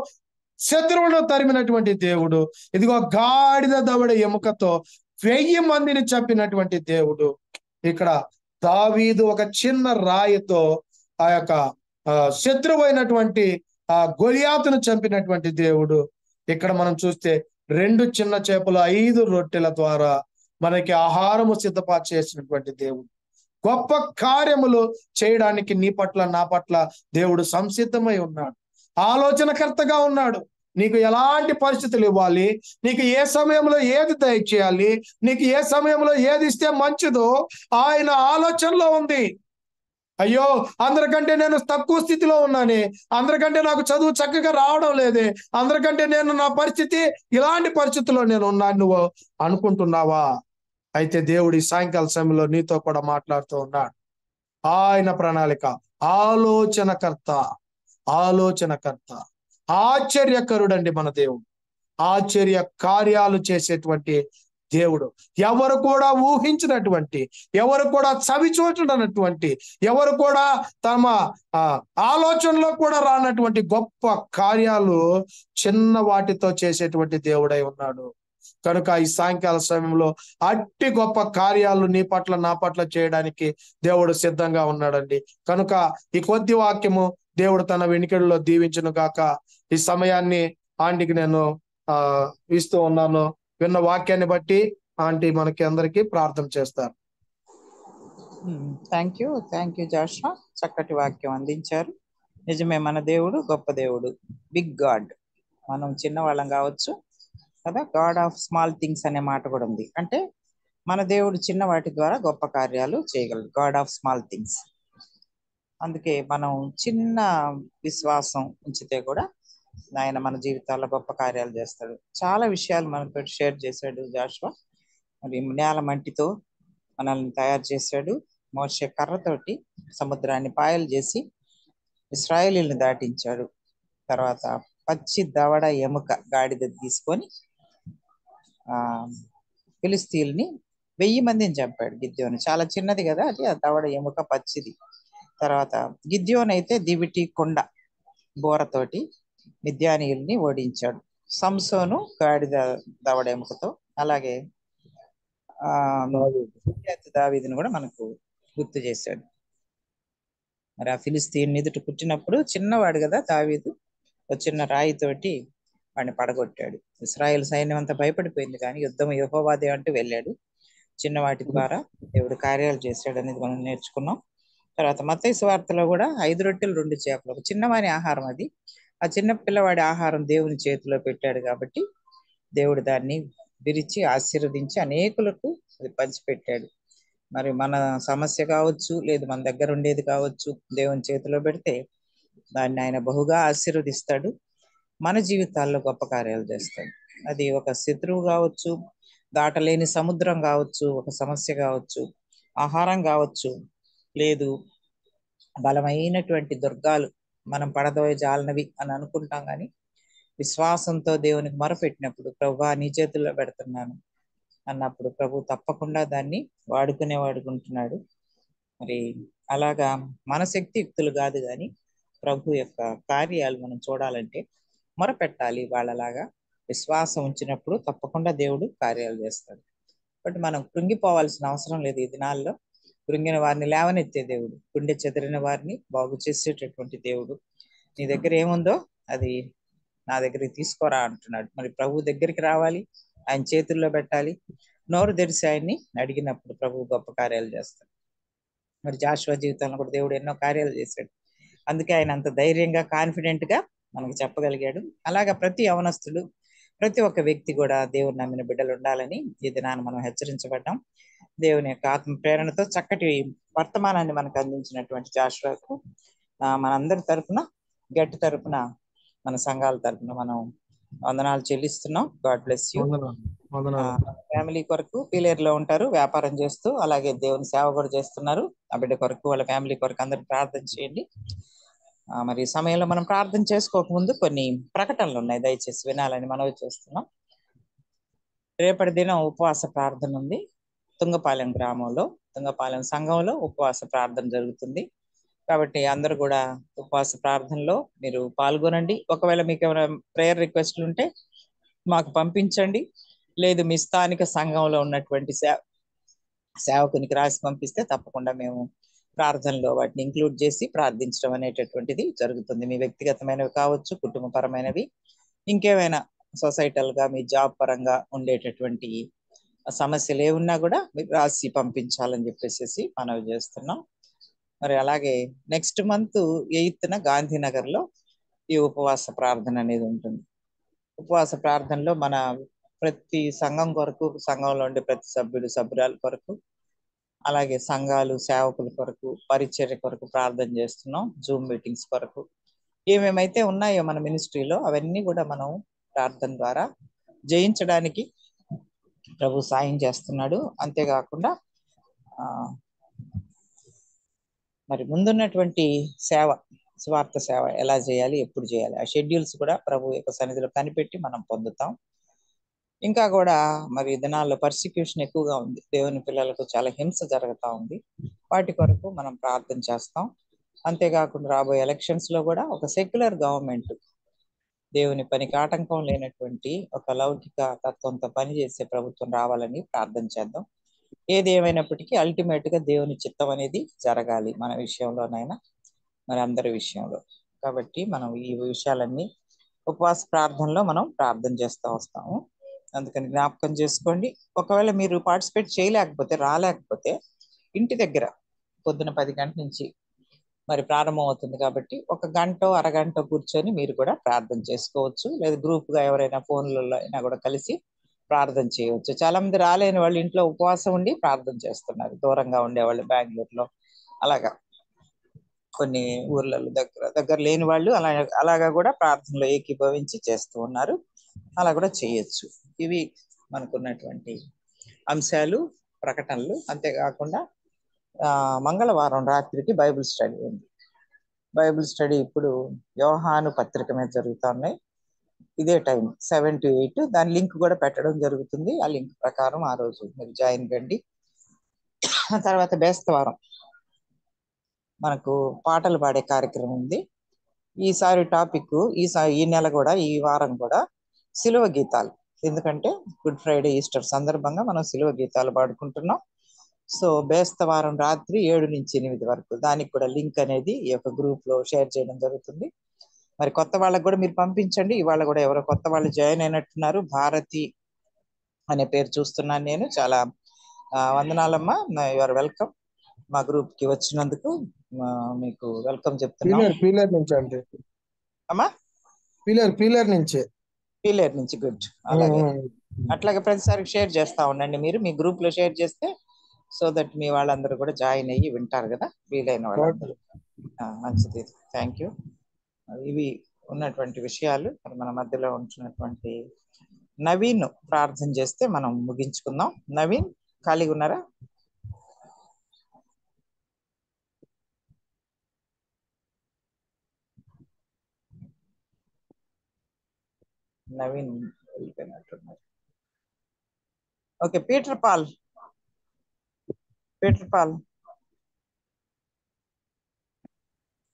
శత్రువులను తరిమినటువంటి దేవుడు, ఇదిగో గాడిద దవడ ఎముకతో 1000 మందిని చంపినటువంటి దేవుడు. ఇక్కడ దావీదు ఒక చిన్న రాయితో ఆ యొక్క శత్రువైనటువంటి ఆ గొలియాతును చంపినటువంటి దేవుడు. ఇక్కడ మనం చూస్తే 2 చిన్న చేపలు 5 రొట్టెల ద్వారా మనకి ఆహారము సిద్ధపరిచేసినటువంటి దేవుడు. గొప్ప కార్యములు చేయడానికి నీ పట్ల నా పట్ల దేవుడు సంసిద్ధమై ఉన్నాడు. ఆలోచనకర్తగా ఉన్నాడు. నీకు ఎలాంటి పరిస్థితులు ఇవ్వాలి, నీకు ఏ సమయంలో ఏది దయచేయాలి, నీకు ఏ సమయంలో ఏది ఇస్తే మంచిదో ఆయన ఆలోచనలో ఉంది. అయ్యో, అందరికంటే నేను తక్కువ స్థితిలో ఉన్నానే, అందరికంటే నాకు చదువు చక్కగా రావడం లేదే, అందరికంటే నేను నా పరిస్థితి ఇలాంటి పరిస్థితుల్లో నేను ఉన్నాను నువ్వు అనుకుంటున్నావా? అయితే దేవుడి సాయంకాల సమయంలో నీతో కూడా మాట్లాడుతూ ఉన్నాడు. ఆయన ప్రణాళిక, ఆలోచనకర్త, ఆలోచనకర్త, ఆశ్చర్యకరుడండి మన దేవుడు. ఆశ్చర్య కార్యాలు చేసేటువంటి దేవుడు, ఎవరు కూడా ఊహించినటువంటి, ఎవరు కూడా చవిచూడనటువంటి, ఎవరు కూడా తమ ఆలోచనలో కూడా రానటువంటి గొప్ప కార్యాలు చిన్న వాటితో చేసేటువంటి దేవుడై ఉన్నాడు. కనుక ఈ సాయంకాల సమయంలో అట్టి గొప్ప కార్యాలు నీ పట్ల నా పట్ల చేయడానికి దేవుడు సిద్ధంగా ఉన్నాడండి. కనుక ఈ కొద్ది వాక్యము దేవుడు తన వెనుకల్లో దీవించును గాక. ఈ సమయాన్ని ఆంటీకి నేను ఇస్తూ ఉన్నాను. విన్న వాక్యాన్ని బట్టి ఆంటీ మనకి అందరికీ ప్రార్థన చేస్తారు. థ్యాంక్ యూ జాషువా, చక్కటి వాక్యం అందించారు. నిజమే, మన దేవుడు గొప్ప దేవుడు, బిగ్ గాడ్. మనం చిన్నవాళ్ళం కావచ్చు కదా, గాడ్ ఆఫ్ స్మాల్ థింగ్స్ అనే మాట కూడా ఉంది. అంటే మన దేవుడు చిన్న వాటి ద్వారా గొప్ప కార్యాలు చేయగలడు, గాడ్ ఆఫ్ స్మాల్ థింగ్స్. అందుకే మనం చిన్న విశ్వాసం ఉంచితే కూడా ఆయన మన జీవితాల్లో గొప్ప కార్యాలు చేస్తాడు. చాలా విషయాలు మనతో షేర్ చేశాడు జాషువా. మరి నేల మట్టితో మనల్ని తయారు చేశాడు. మోషే కర్రతోటి సముద్రాన్ని పాయలు చేసి ఇశ్రాయేలీయులను దాటించాడు. తర్వాత పచ్చి దవడ ఎముక గాడిద తీసుకొని ఫిలిస్తీయుల్ని 1000 మందిని చంపాడు గిద్యోను. చాలా చిన్నది కదా అది, ఆ దవడ ఎముక పచ్చిది. తర్వాత గిద్యోను అయితే దివిటి కొండ బోరతోటి మిద్యానీయుల్ని ఓడించాడు. సంసోను గాడిద దవడ ఎముకతో, అలాగే దావీదును కూడా మనకు గుర్తు చేశాడు. మరి ఆ ఫిలిస్తీన్ ఎదుట పుట్టినప్పుడు చిన్నవాడు కదా దావీదు, ఒక చిన్న రాయితోటి వాడిని పడగొట్టాడు. ఇశ్రాయేల్ సైన్యం అంతా భయపడిపోయింది, కానీ యుద్ధం యెహోవాదే అంటూ వెళ్ళాడు. చిన్న వాటి ద్వారా దేవుడు కార్యాలు చేశాడు అనేది మనం నేర్చుకున్నాం. తర్వాత మత్తయి సువార్తలో కూడా 5 రొట్టెలు 2 చేపలు, ఒక చిన్నవాని ఆహారం అది. ఆ చిన్న పిల్లవాడి ఆహారం దేవుని చేతిలో పెట్టాడు కాబట్టి దేవుడు దాన్ని విరిచి ఆశీర్వదించి అనేకులకు అది పంచిపెట్టాడు. మరి మన సమస్య కావచ్చు, లేదు మన దగ్గర ఉండేది కావచ్చు, దేవుని చేతిలో పెడితే దాన్ని ఆయన బహుగా ఆశీర్వదిస్తాడు. మన జీవితాల్లో గొప్ప కార్యాలు చేస్తాడు. అది ఒక శత్రువు కావచ్చు, దాటలేని సముద్రం కావచ్చు, ఒక సమస్య కావచ్చు, ఆహారం కావచ్చు, లేదు బలమైనటువంటి దుర్గాలు మనం పడదోయ జాలనవి అని అనుకుంటాం, కానీ విశ్వాసంతో దేవునికి మొరపెట్టినప్పుడు ప్రభువా నీ చేతుల్లో పెడుతున్నాను అన్నప్పుడు ప్రభు తప్పకుండా దాన్ని వాడుకుంటున్నాడు. మరి అలాగా మన శక్తియుక్తులు కాదు, కానీ ప్రభు యొక్క కార్యాలు మనం చూడాలంటే మొరపెట్టాలి. వాళ్ళలాగా విశ్వాసం ఉంచినప్పుడు తప్పకుండా దేవుడు కార్యాలు చేస్తాడు. బట్ మనం కృంగిపోవాల్సిన అవసరం లేదు. ఈ దినాల్లో కృంగిన వారిని లేవనెత్తే దేవుడు, గుండె చెదిరిన వారిని బాగు చేసేటటువంటి దేవుడు. నీ దగ్గర ఏముందో అది నా దగ్గరికి తీసుకోరా అంటున్నాడు. మరి ప్రభు దగ్గరికి రావాలి, ఆయన చేతుల్లో పెట్టాలి, నోరు తెరిచి ఆయన్ని అడిగినప్పుడు ప్రభు గొప్ప కార్యాలు చేస్తాడు. మరి జాషువా జీవితంలో కూడా దేవుడు ఎన్నో కార్యాలు చేశాడు. అందుకే ఆయన అంత ధైర్యంగా కాన్ఫిడెంట్ గా మనకు చెప్పగలిగాడు. అలాగా ప్రతి యవనస్తుడు, ప్రతి ఒక్క వ్యక్తి కూడా దేవుని నమ్మిన బిడ్డలు ఉండాలని ఈ దినాన్ని మనం హెచ్చరించబడ్డాం. దేవుని యొక్క ఆత్మ ప్రేరణతో చక్కటి వర్తమానాన్ని మనకు అందించినటువంటి జాషువాకు మనందరి తరపున, గట్టి తరపున, మన సంఘాల తరపున మనం వందనాలు చెల్లిస్తున్నాం. God bless you. ఫ్యామిలీ కొరకు పీలేరులో ఉంటారు, వ్యాపారం చేస్తూ, అలాగే దేవుని సేవ కూడా చేస్తున్నారు. ఆ బిడ్డ కొరకు, వాళ్ళ ఫ్యామిలీ కొరకు అందరూ ప్రార్థన చేయండి. మరి ఈ సమయంలో మనం ప్రార్థన చేసుకోకముందు కొన్ని ప్రకటనలు ఉన్నాయి, దయచేసి వినాలని మనవి చేస్తున్నాం. రేపటి దినం ఉపవాస ప్రార్థన ఉంది. తుంగపాలెం గ్రామంలో, తుంగపాలెం సంఘంలో ఉపవాస ప్రార్థన జరుగుతుంది. కాబట్టి అందరూ కూడా ఉపవాస ప్రార్థనలో మీరు పాల్గొనండి. ఒకవేళ మీకు ఏమైనా ప్రేయర్ రిక్వెస్ట్లు ఉంటే మాకు పంపించండి, లేదు మీ స్థానిక సంఘంలో ఉన్నటువంటి సేవకునికి రాసి పంపిస్తే తప్పకుండా మేము ప్రార్థనలో వాటిని ఇంక్లూడ్ చేసి ప్రార్థించడం అనేటటువంటిది జరుగుతుంది. మీ వ్యక్తిగతమైనవి కావచ్చు, కుటుంబపరమైనవి, ఇంకేమైనా సొసైటల్ గా మీ జాబ్ పరంగా ఉండేటటువంటి సమస్యలు ఏమున్నా కూడా మీరు రాసి పంపించాలని చెప్పేసి మనవి చేస్తున్నాం. మరి అలాగే నెక్స్ట్ మంత్ 8న గాంధీనగర్ లో ఈ ఉపవాస ప్రార్థన అనేది ఉంటుంది. ఉపవాస ప్రార్థనలో మన ప్రతి సంఘం కొరకు, సంఘంలో ఉండే ప్రతి సభ్యురాల కొరకు, అలాగే సంఘాలు సేవకుల కొరకు, పరిచర్య కొరకు ప్రార్థన చేస్తున్నాం. జూమ్ మీటింగ్స్ కొరకు ఏమేమైతే ఉన్నాయో మన మినిస్ట్రీలో అవన్నీ కూడా మనం ప్రార్థన ద్వారా జయించడానికి ప్రభు సాయం చేస్తున్నాడు. అంతేకాకుండా మరి ముందున్నటువంటి సేవ, స్వార్థ సేవ ఎలా చేయాలి, ఎప్పుడు చేయాలి, ఆ షెడ్యూల్స్ కూడా ప్రభు యొక్క సన్నిధిలో కనిపెట్టి మనం పొందుతాం. ఇంకా కూడా మరి దినాల్లో పర్సిక్యూషన్ ఎక్కువగా ఉంది, దేవుని పిల్లలకు చాలా హింస జరుగుతూ ఉంది. వాటి కొరకు మనం ప్రార్థన చేస్తాం. అంతేకాకుండా రాబోయే ఎలక్షన్స్ లో కూడా ఒక సెక్యులర్ గవర్నమెంట్, దేవుని పనికి ఆటంకం లేనటువంటి ఒక లౌకిక తత్వంతో పనిచేసే ప్రభుత్వం రావాలని ప్రార్థన చేద్దాం. ఏది ఏమైనప్పటికీ అల్టిమేట్ గా దేవుని చిత్తం అనేది జరగాలి, మన విషయంలోనైనా మరి అందరి విషయంలో. కాబట్టి మనం ఈ విషయాలన్నీ ఉపవాస ప్రార్థనలో మనం ప్రార్థన చేస్తూ వస్తాము. అందుకని జ్ఞాపకం చేసుకోండి. ఒకవేళ మీరు పార్టిసిపేట్ చేయలేకపోతే, రాలేకపోతే, ఇంటి దగ్గర పొద్దున 10 గంటల నుంచి మరి ప్రారంభం అవుతుంది కాబట్టి ఒక గంట అరగంట కూర్చొని మీరు కూడా ప్రార్థన చేసుకోవచ్చు. లేదా గ్రూప్ గా ఎవరైనా ఫోన్లలో అయినా కూడా కలిసి ప్రార్థన చేయవచ్చు. చాలా మంది రాలేని వాళ్ళు ఇంట్లో ఉపవాసం ఉండి ప్రార్థన చేస్తున్నారు, దూరంగా ఉండేవాళ్ళు బెంగళూరులో, అలాగా కొన్ని ఊర్లలో దగ్గర లేని వాళ్ళు అలాగా కూడా ప్రార్థనలో ఏకీభవించి చేస్తూ ఉన్నారు. అలా కూడా చేయొచ్చు. ఇవి మనకున్నటువంటి అంశాలు, ప్రకటనలు. అంతేకాకుండా మంగళవారం రాత్రికి బైబిల్ స్టడీ ఉంది. బైబిల్ స్టడీ ఇప్పుడు యోహాను పత్రిక మీద జరుగుతున్నాయి. ఇదే టైం 7 to 8. దాని లింక్ కూడా పెట్టడం జరుగుతుంది. ఆ లింక్ ప్రకారం ఆ రోజు మీరు జాయిన్ కండి. తర్వాత బేస్తవారం మనకు పాటలు పాడే కార్యక్రమం ఉంది. ఈసారి టాపిక్, ఈ నెల కూడా, ఈ వారం కూడా సిలువ గీతాలు. ఎందుకంటే గుడ్ ఫ్రైడే, ఈస్టర్ సందర్భంగా మనం సిలువ గీతాలు పాడుకుంటున్నాం. సో బేస్తవారం రాత్రి 7 నుంచి 8 వరకు దానికి కూడా లింక్ అనేది ఈ యొక్క గ్రూప్ లో షేర్ చేయడం జరుగుతుంది. మరి కొత్త వాళ్ళకి కూడా మీరు పంపించండి. ఇవాళ కూడా ఎవరో కొత్త వాళ్ళు జాయిన్ అయినట్టున్నారు. భారతి అనే పేరు చూస్తున్నాను నేను. చాలా వందనాలమ్మా, యు ఆర్ వెల్కమ్. మా గ్రూప్ కి వచ్చినందుకు మీకు వెల్కమ్ చెప్తున్నాం. పీలర్ నుంచి అండి. అమ్మా పీలర్ నుంచే. పీలేరు నుంచి. గుడ్. అలాగే అట్లాగే ప్రతిసారి షేర్ చేస్తా ఉండండి మీరు. మీ గ్రూప్ లో షేర్ చేస్తే సో దట్ మీ వాళ్ళందరూ కూడా జాయిన్ అయ్యి వింటారు కదా, వీలైన వాళ్ళందరూ. మంచిది, థ్యాంక్ యూ. ఇవి ఉన్నటువంటి విషయాలు. మరి మన మధ్యలో ఉంటున్నటువంటి నవీన్ ప్రార్థన చేస్తే మనం ముగించుకుందాం. నవీన్ ఖాళీగా ఉన్నారా? నవీన్ వెళ్ళిపోయినట్టున్నారు. Okay, Peter Paul.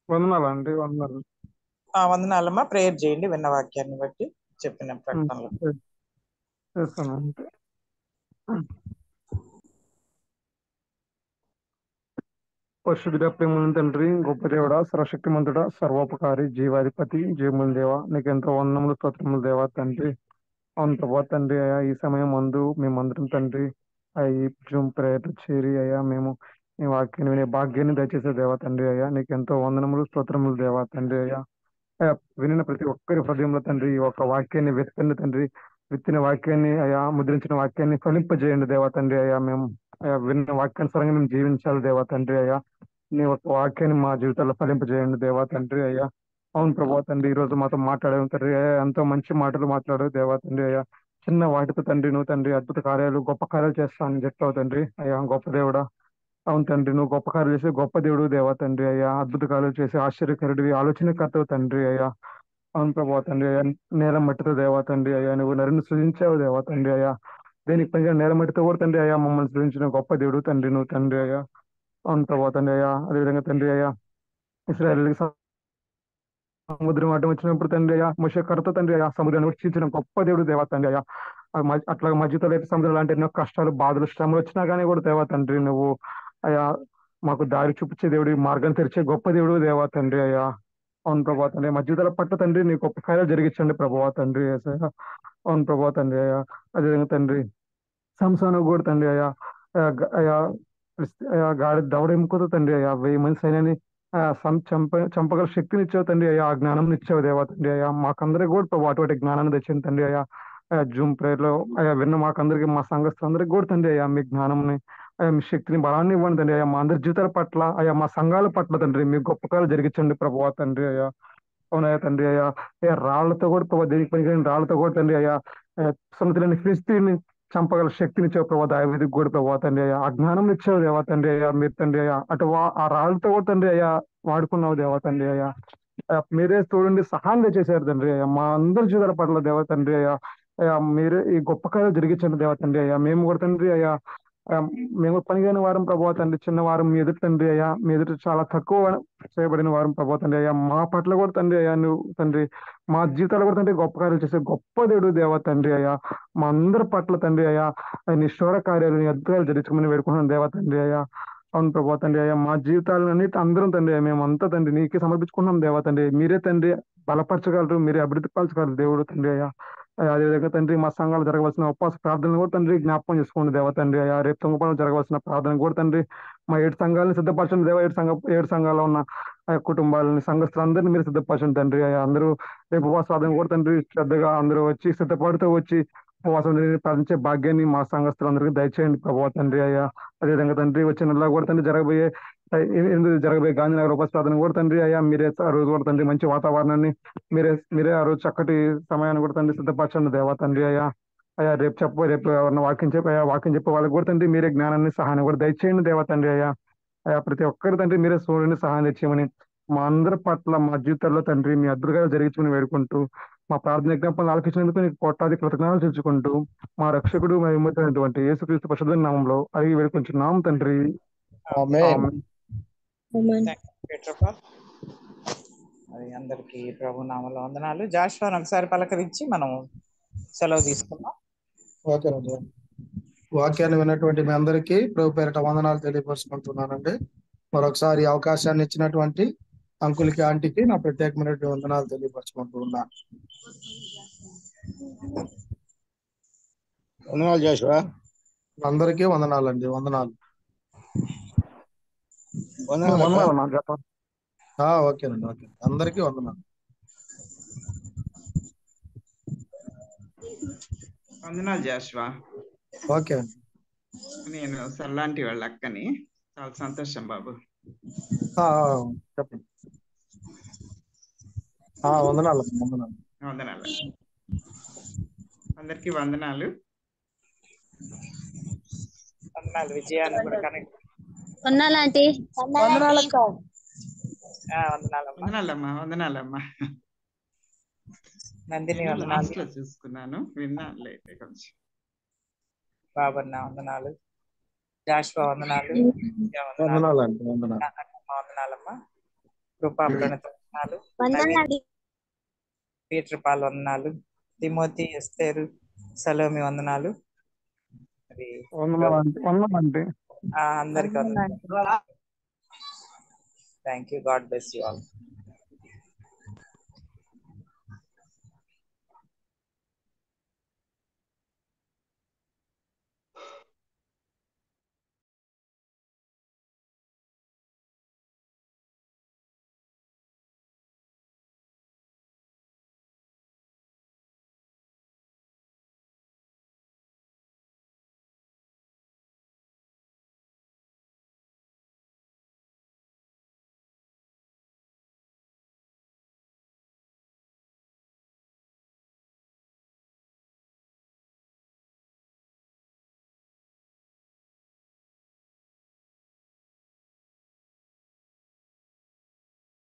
వందనాలండి. వందనాలు. వందనాలమ్మా. ప్రేయర్ చేయండి విన్న వాక్యాన్ని బట్టి, చెప్పిన ప్రకటనలో. చేస్తానంటే పరిశుద్ధ ప్రేమ తండ్రి, గొప్ప దేవుడా, సర్వశక్తిమంతుడా, సర్వోపకారి, జీవాధిపతి, జీవముల దేవ, నీకెంతో వందములు స్తోత్రములు దేవా తండ్రి. అవును ప్రభా తండ్రి, అయ్యా ఈ సమయం మందు మేమందరం తండ్రి ఈ జూమ్ ప్రేయర్ చేరి అయ్యా మేము నీ వాక్యాన్ని వినే భాగ్యాన్ని దయచేసే దేవా తండ్రి. అయ్యా నీకెంతో వందనములు స్తోత్రములు దేవా తండ్రి. అయ్యా వినిన ప్రతి ఒక్కరి హృదయంలో తండ్రి ఈ ఒక వాక్యాన్ని వెతకండి తండ్రి. విత్తిన వాక్యాన్ని అయా, ముద్రించిన వాక్యాన్ని ఫలింపజేయండి దేవా తండ్రి. అయ్యా మేము విన్న వాక్యానుసారంగా మేము జీవించాలి దేవా తండ్రి. అయ్యా నీ ఒక వాక్యాన్ని మా జీవితాల్లో ఫలింపజేయండి దేవా తండ్రి. అయ్యా అవును ప్రభా తండ్రి, ఈ రోజు మాతో మాట్లాడాము తండ్రి. అయ్యా ఎంతో మంచి మాటలు మాట్లాడు దేవా తండ్రి. అయ్యా చిన్న వాటితో తండ్రి నువ్వు తండ్రి అద్భుత కార్యాలు, గొప్ప కార్యాలు చేస్తానని చెప్తావు తండ్రి. అయ్యా గొప్ప దేవుడా, అవును తండ్రి, నువ్వు గొప్ప కార్యాలు చేసే గొప్ప దేవుడు దేవా తండ్రి. అయ్యా అద్భుత కార్యాలు చేసే ఆశ్చర్యకరుడివి, ఆలోచనకర్తవు తండ్రి. అయ్యా అవును ప్రభా తండ్రి. అయ్యా నేల మట్టితో దేవా తండ్రి. అయ్యా నువ్వు నరుని సృజించావు దేవా తండ్రి. అయ్యా దేనికి పనిగా నేల మట్టితో కూడా తండ్రి. అయ్యా మమ్మల్ని సృజించిన గొప్ప దేవుడు తండ్రి నువ్వు తండ్రి. అయ్యా అవును ప్రభా తండ్రి. అయ్యా అదేవిధంగా తండ్రి అయ్యా ఇశ్రాయేలుకి సముద్రం అడ్డం వచ్చినప్పుడు తండ్రి అయ్యా మోషే కర్రతో తండ్రి అయ్యా సముద్రాన్ని వర్షించిన గొప్ప దేవుడు దేవా తండ్రి. అయ్యా అట్లా మధ్యతో లేక సముద్రం లాంటి ఎన్నో కష్టాలు, బాధలు, శ్రమలు వచ్చినా కానీ కూడా దేవా తండ్రి నువ్వు అయ్యా మాకు దారి చూపించే దేవుడు, మార్గం తెరిచే గొప్ప దేవుడు దేవా తండ్రి. అయ్యా అవును ప్రభా తండ్రి, మధ్యతల పట్ల తండ్రి నీ గొప్ప కార్యాలు జరిగించండి ప్రభా తండ్రి. యేసయ్యా అవును ప్రభా తండ్రి. అయ్యా అదేవిధంగా తండ్రి సంసాను కూడా తండ్రి అయ్యా అయ్యా గాడి దవడ ఎముకతో తండ్రి అయ్యా 1000 మంది సైన్యాన్ని చంపగల శక్తిని ఇచ్చావు తండ్రి. అయ్యా ఆ జ్ఞానం ఇచ్చావు దేవా తండ్రి. అయ్యా మాకందరికి కూడా ప్రభు అటువంటి జ్ఞానాన్ని తెచ్చింది తండ్రి. అయ్యా జూమ్ ప్రేయర్ లో అయ్యా విన్న మాకందరికి, మా సంఘస్థులందరికీ కూడా తండ్రి అయ్యా మీ జ్ఞానంని, అయ్యా మీ శక్తిని, బలాన్ని ఇవ్వండి తండ్రి. అయ్యా మా అందరి జీవితాల పట్ల, అయ్యా మా సంఘాల పట్ల తండ్రి మీ గొప్ప కార్యాలు జరిగించండి ప్రభు తండ్రి. అయ్యా అవునయ్యా తండ్రి. అయ్యా అయ్యా రాళ్లతో కూడా ప్రభావ, దేనికి పనికిరాని రాళ్లతో కూడా తండ్రి అయ్యా సముద్రాన్ని ఫిలిస్తీన్ని చంపగల శక్తిని ఇచ్చావు ప్రభావ. దావీదుకు కూడా ప్రభావ తండ్రి. అయ్యా ఆ జ్ఞానం ఇచ్చావు దేవా తండ్రి. అయ్యా మీరు తండ్రి అయ్యా అటు ఆ రాళ్ళతో కూడా తండ్రి అయ్యా వాడుకున్నావు దేవా తండ్రి. అయ్యా మీరే చూడండి సహాయం చేశారు తండ్రి. అయ్యా మా అందరి జీవితాల పట్ల దేవా తండ్రి. అయ్యా అయ్యా మీరే ఈ గొప్ప కార్యాలు జరిగించండి దేవా తండ్రి. అయ్యా మేము కూడా తండ్రి అయ్యా మేము పనిచేయని వారం ప్రభావ తండ్రి, చిన్న వారం మీ ఎదుటి తండ్రి. అయ్యా మీ ఎదుటి చాలా తక్కువ చేయబడిన వారం ప్రభావ తండ్రి. అయ్యా మా పట్ల కూడా తండ్రి అయ్యా నువ్వు తండ్రి మా జీవితాలు కూడా తండ్రి గొప్ప కార్యాలు చేసే గొప్ప దేవుడు దేవా తండ్రి. అయ్యా మా అందరి పట్ల తండ్రి అయ్యా నీ శోర కార్యాలు, నీ అద్భుతాలు జరుగుతుమని వేడుకున్నాను దేవా తండ్రి. అయ్యా అవును ప్రభావ తండ్రి. అయ్యా మా జీవితాలన్నిటి అందరం తండ్రి మేమంతా తండ్రి నీకే సమర్పించుకున్నాం దేవా తండ్రి. మీరే తండ్రి బలపరచగలరు, మీరే అభివృద్ధి పరచగలరు దేవుడు తండ్రి. అయ్యా అదేవిధంగా తండ్రి మా సంఘాలు జరగవలసిన ఉపవాస ప్రార్థనలు కూడా తండ్రి జ్ఞాపకం చేసుకోండి దేవా తండ్రి. అయ్యా రేపు తొంగపడం జరగవలసిన ప్రార్థన కూడా తండ్రి మా 7 సంఘాలను సిద్ధపరచండి దేవా. 7 సంఘాల్లో ఉన్న కుటుంబాలని, సంఘస్థులందరినీ మీరు సిద్ధపరచండి తండ్రి. అయ్యా అందరూ రేపు ఉపవాస ప్రార్థన కూడా తండ్రి శ్రద్ధగా అందరూ వచ్చి సిద్ధపడుతూ వచ్చి ఉపవాసం ప్రార్థించే భాగ్యాన్ని మా సంఘస్థులందరికీ దయచేయండి ప్రభావ తండ్రి. అయ్యా అదేవిధంగా తండ్రి వచ్చే నెలలో కూడా తండ్రి జరగబోయే గాంధీనగర్ ఉపవాస ప్రార్థన కూడా తండ్రి. అయ్యా మీరే ఆ రోజు కూడా తండ్రి మంచి వాతావరణాన్ని మీరే ఆ రోజు చక్కటి సమయాన్ని కూడా తండ్రి సిద్ధపరచండి దేవా తండ్రి. అయ్యా అయ్యా రేపు ఎవరన్నా వాక్యం చెప్పే వాళ్ళకి కూడా తండ్రి మీరే జ్ఞానాన్ని, సహాయాన్ని కూడా దయచేయండి దేవా తండ్రి. అయ్యా అయ్యా ప్రతి ఒక్కరి తండ్రి మీరే సూర్యుని సహాయం తెచ్చేయమని, మా అందరి పట్ల మా జీవితాల్లో తండ్రి మీ అద్భుతాలు జరిగించమని వేడుకుంటూ, మా ప్రార్థన విజ్ఞాపనలు ఆలకించినందుకు నీకు కోట్లాది కృతజ్ఞతలు తెలుసుకుంటూ, మా రక్షకుడు మా విమోచనటువంటి యేసుక్రీస్తు పరిశుద్ధ నామంలో అడిగి వేడుకుంటున్నాం తండ్రి. ఆమేన్. అది అందరికి ప్రభు నామములో వందనాలు. జాషువాను ఒకసారి పలకరించి మనం సెలవు తీసుకుందాం. ఓకేనండి. వాక్యాన్ని విన్నటువంటి మీ అందరికీ ప్రభు పేరిట వందనాలు తెలియపరుచుకుంటున్నానండి. మరొకసారి అవకాశాన్ని ఇచ్చినటువంటి అంకుల్కి ఆంటీకి నా ప్రత్యేకమైనటువంటి వందనాలు తెలియపరచుకుంటూ ఉన్నాను. వందనాలు జాషువా. అందరికీ వందనాలండి. వందనాలు. వందనాలు అక్క. వందనాలు నాకు చెప్పండి. ఓకేనండి. ఓకే, అందరికీ వందనాలు. వందనాలు జాషువా. ఓకే అండి. నేను సర్లాంటి వాళ్ళ అక్కని. చాలా సంతోషం బాబు. చెప్పండి. వందనాలు. వందనాలు. వందనాలు. అందరికి వందనాలు. వందనాలు విజయాన్ని కూడా కనెక్ట్. వందనాలంటీ. వందనాలమ్మా. వందనాలమ్మా. నందిని లాస్ట్ లో చూసుకున్నాను, విన్నాను లేట్ కొంచెం. బాబన్న వందనాలు. జాషువా వందనాలు. వందనాలండి. వందనాలు. వందనాలమ్మా. కృపా ప్రణత వందనాలు. వందనాలండి. పీటర్ పాల్ వందనాలు. తిమోతి, ఎస్తేరు, సలోమి వందనాలు. అది వందనాలండి. అందరికి వందనాలు. Thank you. God bless you all.